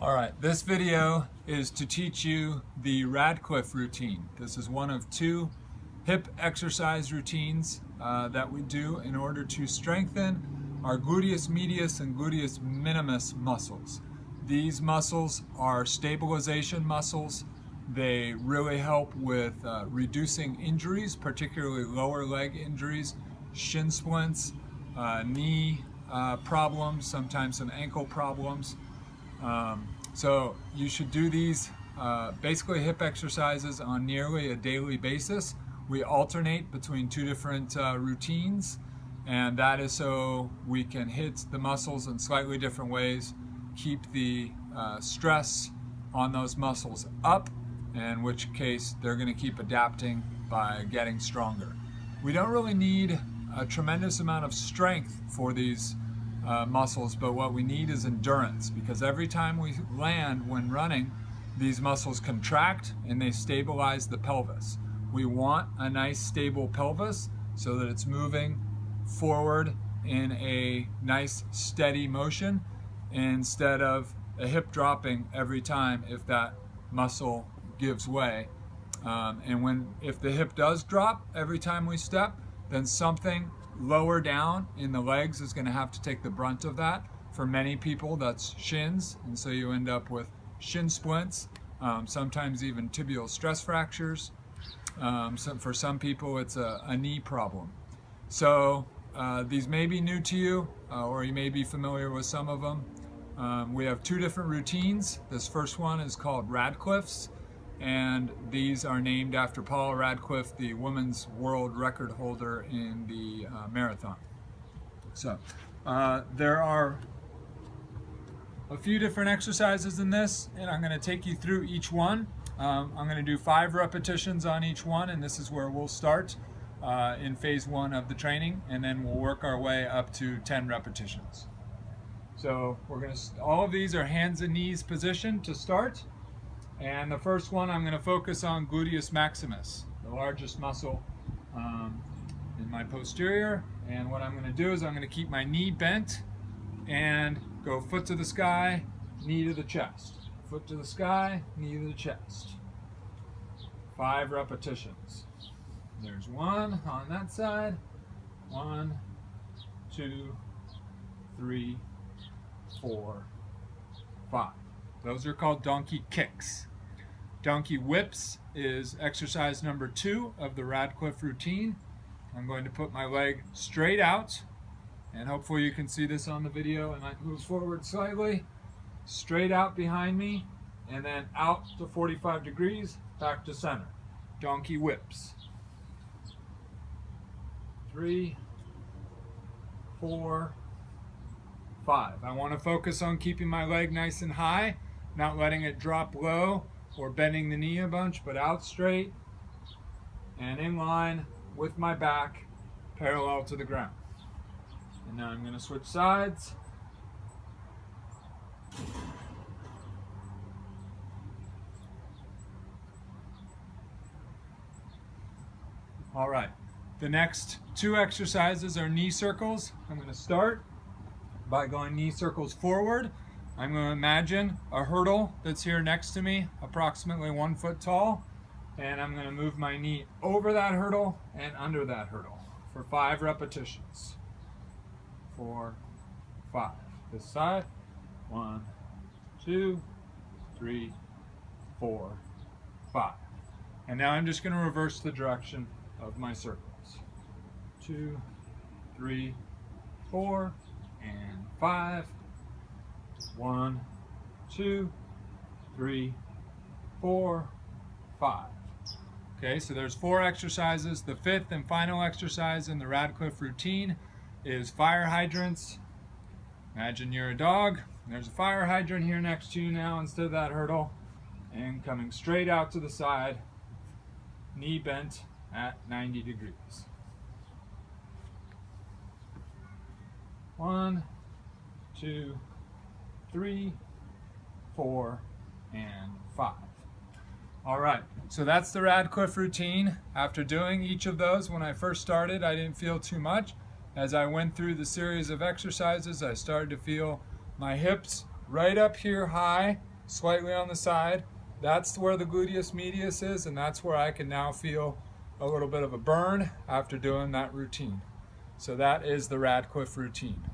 All right, this video is to teach you the Radcliffe routine. This is one of two hip exercise routines that we do in order to strengthen our gluteus medius and gluteus minimus muscles. These muscles are stabilization muscles. They really help with reducing injuries, particularly lower leg injuries, shin splints, knee problems, sometimes some ankle problems. So you should do these basically hip exercises on nearly a daily basis. We alternate between two different routines, and that is so we can hit the muscles in slightly different ways, keep the stress on those muscles up, in which case they're going to keep adapting by getting stronger. We don't really need a tremendous amount of strength for these muscles, but what we need is endurance, because every time we land when running, these muscles contract and they stabilize the pelvis. We want a nice stable pelvis so that it's moving forward in a nice steady motion instead of a hip dropping every time if that muscle gives way. If the hip does drop every time we step, then something lower down in the legs is going to have to take the brunt of that. For many people, that's shins, and so you end up with shin splints, sometimes even tibial stress fractures. For some people, it's a knee problem. So these may be new to you, or you may be familiar with some of them. We have two different routines. This first one is called Radcliffes, and these are named after Paula Radcliffe, the women's world record holder in the marathon. So there are a few different exercises in this, and I'm going to take you through each one. I'm going to do 5 repetitions on each one, and this is where we'll start in phase 1 of the training, and then we'll work our way up to 10 repetitions. So all of these are hands and knees position to start. And the first one, I'm going to focus on gluteus maximus, the largest muscle in my posterior. And what I'm going to do is I'm going to keep my knee bent and go foot to the sky, knee to the chest. Foot to the sky, knee to the chest. 5 repetitions. There's 1 on that side. 1, 2, 3, 4, 5. Those are called donkey kicks. Donkey whips is exercise number 2 of the Radcliffe routine. I'm going to put my leg straight out, and hopefully you can see this on the video, and I move forward slightly, straight out behind me, and then out to 45 degrees, back to center. Donkey whips. 3, 4, 5. I want to focus on keeping my leg nice and high, not letting it drop low or bending the knee a bunch, but out straight and in line with my back parallel to the ground. And now I'm going to switch sides. All right, the next 2 exercises are knee circles. I'm going to start by going knee circles forward. I'm going to imagine a hurdle that's here next to me, approximately 1 foot tall, and I'm going to move my knee over that hurdle and under that hurdle for 5 repetitions. 4, 5. This side. 1, 2, 3, 4, 5. And now I'm just going to reverse the direction of my circles. 2, 3, 4, and 5. 1, 2, 3, 4, 5. Okay, so there's 4 exercises. The 5th and final exercise in the Radcliffe routine is fire hydrants. Imagine you're a dog. There's a fire hydrant here next to you now instead of that hurdle. And coming straight out to the side, knee bent at 90 degrees. 1, 2, 3, 4, and 5. All right, so that's the Radcliffe routine. After doing each of those, when I first started, I didn't feel too much. As I went through the series of exercises, I started to feel my hips right up here high slightly on the side. That's where the gluteus medius is, and that's where I can now feel a little bit of a burn after doing that routine. So that is the Radcliffe routine.